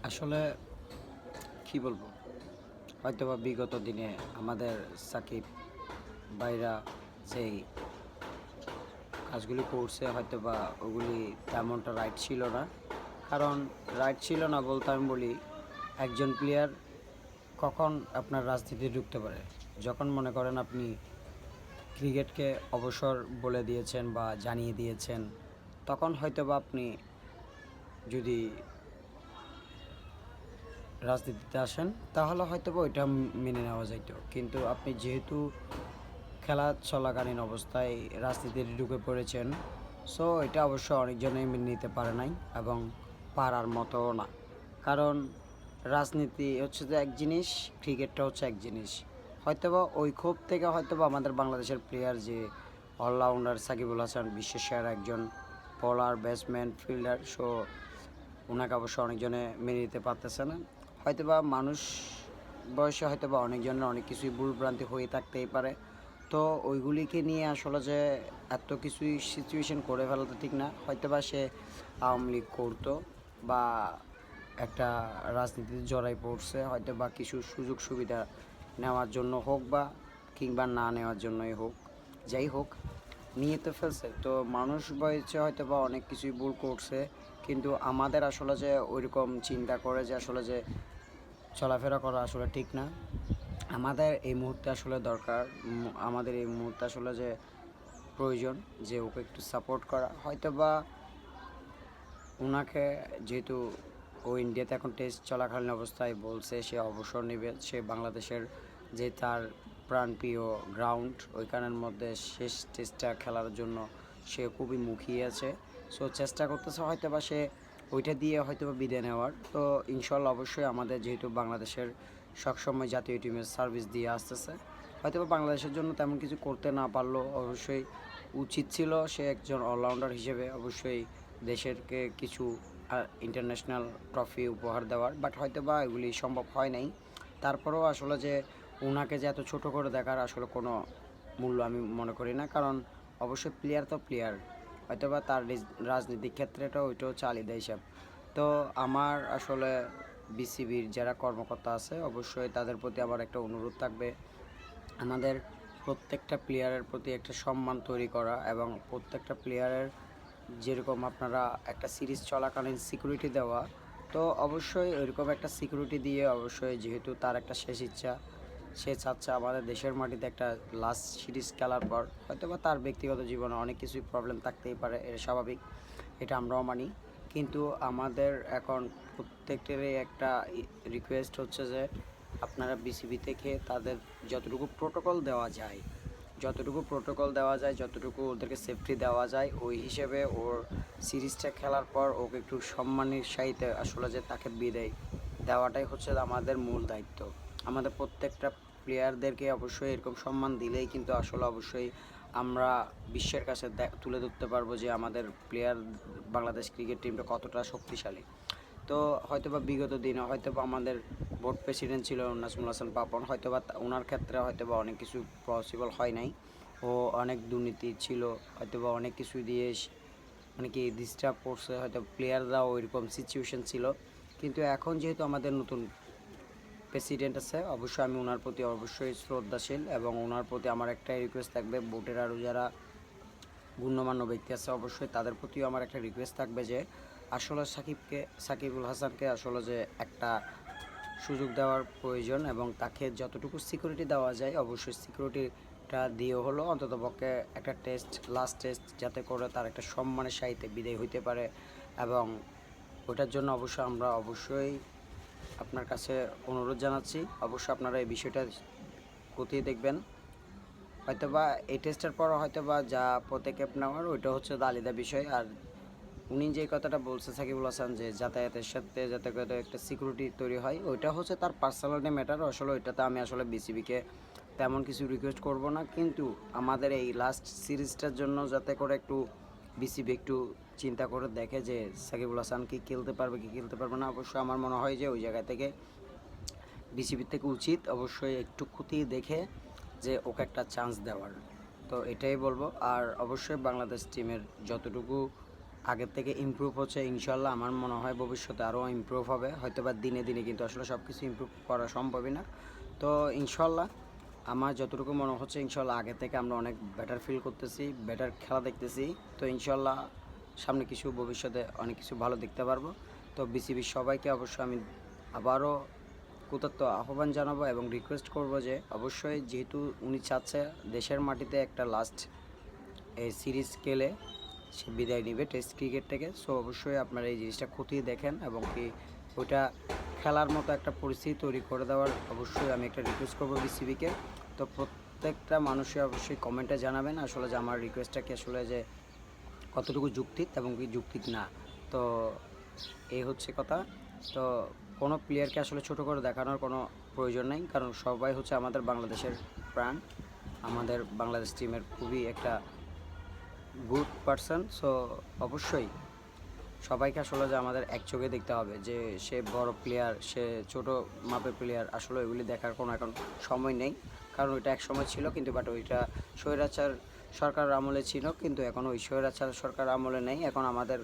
আসলে কি বলবো? হয়তোবা বিগত দিনে আমাদের সাকিব ভাইরা যেই কাজগুলি করছে হয়তোবা ওগুলি তেমনটা রাইট ছিল না। কারণ রাইট ছিল না বলতে আমি বলি, একজন প্লেয়ার কখন আপনার রাজনীতিতে ঢুকতে পারে? যখন মনে করেন আপনি ক্রিকেটকে অবসর বলে দিয়েছেন বা জানিয়ে দিয়েছেন, তখন হয়তোবা আপনি যদি রাজনীতিতে আসেন তাহলে হয়তোবা ওইটা মেনে নেওয়া যাইত। কিন্তু আপনি যেহেতু খেলা চলাকালীন অবস্থায় রাজনীতিতে ঢুকে পড়েছেন, সো এটা অবশ্য অনেকজনেই মেনে নিতে পারে নাই এবং পারার মতোও না। কারণ রাজনীতি হচ্ছে যে এক জিনিস, ক্রিকেটটা হচ্ছে এক জিনিস। হয়তোবা ওই ক্ষোভ থেকে হয়তোবা আমাদের বাংলাদেশের প্লেয়ার যে অলরাউন্ডার সাকিবুল হাসান বিশ্বের সেরা একজন বোলার, ব্যাটসম্যান, ফিল্ডার, সো ওনাকে অবশ্য অনেকজনে মেনে নিতে পারতেছে না। হয়তোবা মানুষ বয়সে হয়তোবা অনেকজনের অনেক কিছুই ভুলভ্রান্তি হয়ে থাকতেই পারে। তো ওইগুলিকে নিয়ে আসলে যে এত কিছুই সিচুয়েশন করে ফেলা তো ঠিক না। হয়তোবা সে আওয়ামী লীগ করতো বা একটা রাজনীতিতে জড়াই পড়ছে, হয়তোবা কিছু সুযোগ সুবিধা নেওয়ার জন্য হোক বা কিংবা না নেওয়ার জন্যই হোক, যাই হোক নিয়ে তো ফেলছে। তো মানুষ বয়সে হয়তো বা অনেক কিছুই ভুল করছে, কিন্তু আমাদের আসলে যে ওইরকম চিন্তা করে যে আসলে যে চলাফেরা করা আসলে ঠিক না। আমাদের এই মুহূর্তে আসলে দরকার, আমাদের এই মুহূর্তে আসলে যে প্রয়োজন যে ওকে একটু সাপোর্ট করা। হয়তো বা ওনাকে যেহেতু ও ইন্ডিয়াতে এখন টেস্ট চলাকালীন অবস্থায় বলছে সে অবসর নেবে, সে বাংলাদেশের যে তার প্রাণপ্রিয় গ্রাউন্ড ওইখানের মধ্যে শেষ টেস্টটা খেলার জন্য সে খুবই মুখিয়ে আছে। সো চেষ্টা করতেছে হয়তো বা সে ওইটা দিয়ে হয়তো বা বিদায় নেওয়ার। তো ইনশাল্লাহ অবশ্যই আমাদের যেহেতু বাংলাদেশের সবসময় জাতীয় টিমের সার্ভিস দিয়ে আসতেছে, হয়তো বা বাংলাদেশের জন্য তেমন কিছু করতে না পারলেও অবশ্যই উচিত ছিল সে একজন অলরাউন্ডার হিসেবে অবশ্যই দেশেরকে কিছু ইন্টারন্যাশনাল ট্রফি উপহার দেওয়ার। বাট হয়তো বা এগুলি সম্ভব হয় নাই। তারপরেও আসলে যে ওনাকে যে এত ছোটো করে দেখার আসলে কোনো মূল্য আমি মনে করি না। কারণ অবশ্যই প্লেয়ার তো প্লেয়ার, হয়তো বা তার রাজনীতিক ক্ষেত্রেটা ওইটাও হচ্ছে আলাদা হিসাব। তো আমার আসলে বিসিবির যারা কর্মকর্তা আছে অবশ্যই তাদের প্রতি আমার একটা অনুরোধ থাকবে, আমাদের প্রত্যেকটা প্লেয়ারের প্রতি একটা সম্মান তৈরি করা এবং প্রত্যেকটা প্লেয়ারের যেরকম আপনারা একটা সিরিজ চলাকালীন সিকিউরিটি দেওয়া, তো অবশ্যই ওইরকম একটা সিকিউরিটি দিয়ে অবশ্যই যেহেতু তার একটা শেষ ইচ্ছা, সে চাচ্ছে আমাদের দেশের মাটিতে একটা লাস্ট সিরিজ খেলার পর হয়তো বা তার ব্যক্তিগত জীবনে অনেক কিছুই প্রবলেম থাকতেই পারে, এটা স্বাভাবিক, এটা আমরাও মানি। কিন্তু আমাদের এখন প্রত্যেকটারই একটা রিকোয়েস্ট হচ্ছে যে আপনারা বিসিবি থেকে তাদের যতটুকু প্রোটোকল দেওয়া যায়, যতটুকু ওদেরকে সেফটি দেওয়া যায় ওই হিসেবে ওর সিরিজটা খেলার পর ওকে একটু সম্মানের সাথে আসলে যে তাকে বিদায় দেওয়াটাই হচ্ছে আমাদের মূল দায়িত্ব। আমাদের প্রত্যেকটা প্লেয়ারদেরকে অবশ্যই এরকম সম্মান দিলেই কিন্তু আসলে অবশ্যই আমরা বিশ্বের কাছে তুলে ধরতে পারবো যে আমাদের প্লেয়ার বাংলাদেশ ক্রিকেট টিমটা কতটা শক্তিশালী। তো হয়তোবা বিগত দিনে হয়তোবা আমাদের বোর্ড প্রেসিডেন্ট ছিল নাজমুল হাসান পাপন, হয়তোবা ওনার ক্ষেত্রে হয়তোবা অনেক কিছু পসিবল হয় নাই, ও অনেক দুর্নীতি ছিল, হয়তোবা অনেক কিছু দিয়ে মানে কি ডিস্টার্ব করছে, হয়তো প্লেয়াররাও ওইরকম সিচুয়েশন ছিল। কিন্তু এখন যেহেতু আমাদের নতুন প্রেসিডেন্ট আছে অবশ্যই আমি ওনার প্রতি অবশ্যই শ্রদ্ধাশীল এবং ওনার প্রতি আমার একটাই রিকোয়েস্ট থাকবে, বোর্ডের আরও যারা গণ্যমান্য ব্যক্তি আছে অবশ্যই তাদের প্রতিও আমার একটা রিকোয়েস্ট থাকবে যে আসলে সাকিবুল হাসানকে আসলে যে একটা সুযোগ দেওয়ার প্রয়োজন এবং তাকে যতটুকু সিকিউরিটি দেওয়া যায় অবশ্যই সিকিউরিটিটা দিয়ে হলো অন্ততপক্ষে একটা লাস্ট টেস্ট যাতে করে তার একটা সম্মানের সাহিত্যে বিদায় হইতে পারে। এবং ওটার জন্য আমরা অবশ্যই আপনার কাছে অনুরোধ জানাচ্ছি, অবশ্যই আপনারা এই বিষয়টা খতিয়ে দেখবেন। হয়তোবা এই টেস্টের পর হয়তোবা যা পদক্ষেপ নেওয়ার ওইটা হচ্ছে আলাদা বিষয়। আর উনি যে কথাটা বলছে সাকিবুল হাসান যে যাতায়াতের সাথে যাতে করে একটা সিকিউরিটি তৈরি হয়, ওইটা হচ্ছে তার পার্সোনালিটি ম্যাটার। আসলে ওইটাতে আমি আসলে বিসিবিকে তেমন কিছু রিকোয়েস্ট করব না, কিন্তু আমাদের এই লাস্ট সিরিজটার জন্য যাতে করে একটু বিসিবি একটু চিন্তা করে দেখে যে সাকিবুল হাসান কি খেলতে পারবে কি খেলতে পারবে না। অবশ্যই আমার মনে হয় যে ওই জায়গা থেকে বিসিবির থেকে উচিত অবশ্যই একটু খতিয়ে দেখে যে ওকে একটা চান্স দেওয়ার। তো এটাই বলবো। আর অবশ্যই বাংলাদেশ টিমের যতটুকু আগের থেকে ইমপ্রুভ হচ্ছে ইনশাল্লাহ। আমার মনে হয় ভবিষ্যতে আরও ইমপ্রুভ হবে, হয়তো বা দিনে দিনে কিন্তু আসলে সব কিছু ইমপ্রুভ করা সম্ভবই না। তো ইনশাল্লাহ আমার যতটুকু মনে হচ্ছে ইনশাল্লাহ আগে থেকে আমরা অনেক বেটার ফিল করতেছি, বেটার খেলা দেখতেছি। তো ইনশাল্লাহ সামনে কিছু ভবিষ্যতে অনেক কিছু ভালো দেখতে পারবো। তো বিসিবির সবাইকে অবশ্যই আমি আবারও কৃতজ্ঞ আহ্বান জানাবো এবং রিকোয়েস্ট করব যে অবশ্যই, যেহেতু উনি চাচ্ছে দেশের মাটিতে একটা লাস্ট এই সিরিজ খেলে সে বিদায় নেবে টেস্ট ক্রিকেট থেকে, সো অবশ্যই আপনারা এই জিনিসটা খতিয়ে দেখেন এবং কি ওইটা খেলার মতো একটা পরিস্থিতি তৈরি করে দেওয়ার অবশ্যই আমি একটা রিকোয়েস্ট করবো বিসিবিকে। তো প্রত্যেকটা মানুষই অবশ্যই কমেন্টে জানাবেন আসলে যে আমার রিকোয়েস্টটা কি আসলে যে কতটুকু যুক্তিক এবং কি যুক্তিক না। তো এই হচ্ছে কথা। তো কোনো প্লেয়ারকে আসলে ছোটো করে দেখানোর কোনো প্রয়োজন নেই, কারণ সবাই হচ্ছে আমাদের বাংলাদেশের প্রাণ, আমাদের বাংলাদেশ টিমের খুবই একটা গুড পারসন। সো অবশ্যই সবাইকে আসলে যে আমাদের এক চোখে দেখতে হবে, যে সে বড় প্লেয়ার, সে ছোট মাপের প্লেয়ার, আসলে ওইগুলি দেখার কোনো এখন সময় নেই। কারণ ওইটা এক সময় ছিল, কিন্তু বাট ওইটা স্বৈরাচার সরকার আমলে ছিল, কিন্তু এখন ওই স্বৈরাচার সরকার আমলে নেই। এখন আমাদের